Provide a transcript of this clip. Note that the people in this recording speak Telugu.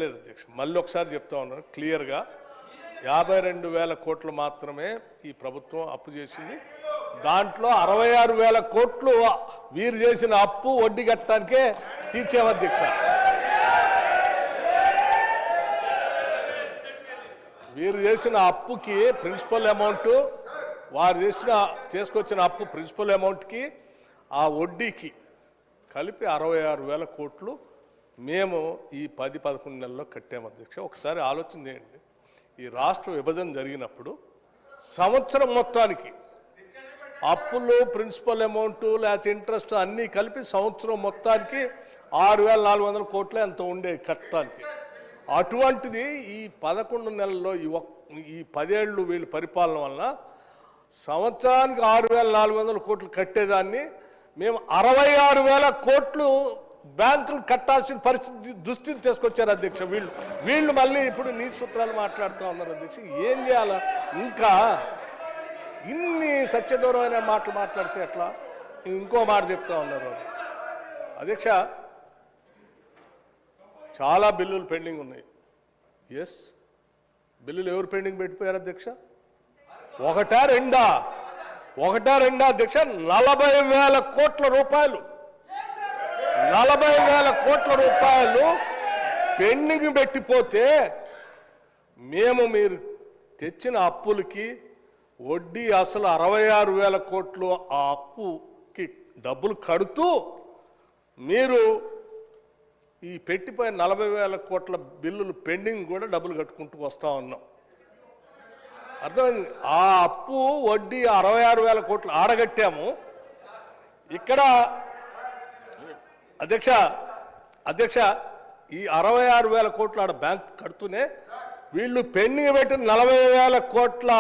లేదు అధ్యక్ష, మళ్ళీ ఒకసారి చెప్తా ఉన్నాను క్లియర్గా, 52,000 కోట్లు మాత్రమే ఈ ప్రభుత్వం అప్పు చేసింది. దాంట్లో 66,000 కోట్లు వీరు చేసిన అప్పు వడ్డీ కట్టడానికే తీర్చాము అధ్యక్ష. వీరు చేసిన అప్పుకి ప్రిన్సిపల్ అమౌంట్, వారు చేసుకొచ్చిన అప్పు ప్రిన్సిపల్ అమౌంట్కి ఆ వడ్డీకి కలిపి 66,000 కోట్లు మేము ఈ 10-11 నెలల్లో కట్టాము అధ్యక్ష. ఒకసారి ఆలోచన చేయండి, ఈ రాష్ట్ర విభజన జరిగినప్పుడు సంవత్సరం మొత్తానికి అప్పులు, ప్రిన్సిపల్ అమౌంట్, లేకపోతే ఇంట్రెస్ట్ అన్నీ కలిపి సంవత్సరం మొత్తానికి 6,400 కోట్లే అంత ఉండే కట్టడానికి. అటువంటిది ఈ 11 నెలల్లో ఈ 10 ఏళ్ళు వీళ్ళు పరిపాలన వలన సంవత్సరానికి 6,400 కోట్లు కట్టేదాన్ని మేము 66,000 కోట్లు బ్యాంకులు కట్టాల్సిన పరిస్థితి దుస్థితి తీసుకొచ్చారు అధ్యక్ష. వీళ్ళు మళ్ళీ ఇప్పుడు నీ సూత్రాలు మాట్లాడుతూ ఉన్నారు అధ్యక్ష. ఏం చేయాలా? ఇంకా ఇన్ని సత్యదూరమైన మాటలు మాట్లాడితే ఎట్లా? ఇంకో మాట చెప్తా ఉన్నారు అధ్యక్ష, చాలా బిల్లులు పెండింగ్ ఉన్నాయి. ఎస్, బిల్లులు ఎవరు పెండింగ్ పెట్టిపోయారు అధ్యక్ష? ఒకటా రెండా అధ్యక్ష? 40,000 కోట్ల రూపాయలు, 40,000 కోట్ల రూపాయలు పెండింగ్ పెట్టిపోతే మీరు తెచ్చిన అప్పులకి వడ్డీ అసలు 66,000 కోట్లు ఆ అప్పుకి డబ్బులు కడుతూ మీరు ఈ పెట్టిపోయిన 40,000 కోట్ల బిల్లులు పెండింగ్ కూడా డబ్బులు కట్టుకుంటూ వస్తూ ఉన్నాం. అర్థమైంది? ఆ అప్పు వడ్డీ 66,000 కోట్లు ఆడగట్టాము. ఇక్కడ అధ్యక్ష ఈ 66,000 కోట్లు ఆడ బ్యాంక్ కడుతూనే వీళ్ళు పెండింగ్ పెట్టిన 40,000 కోట్ల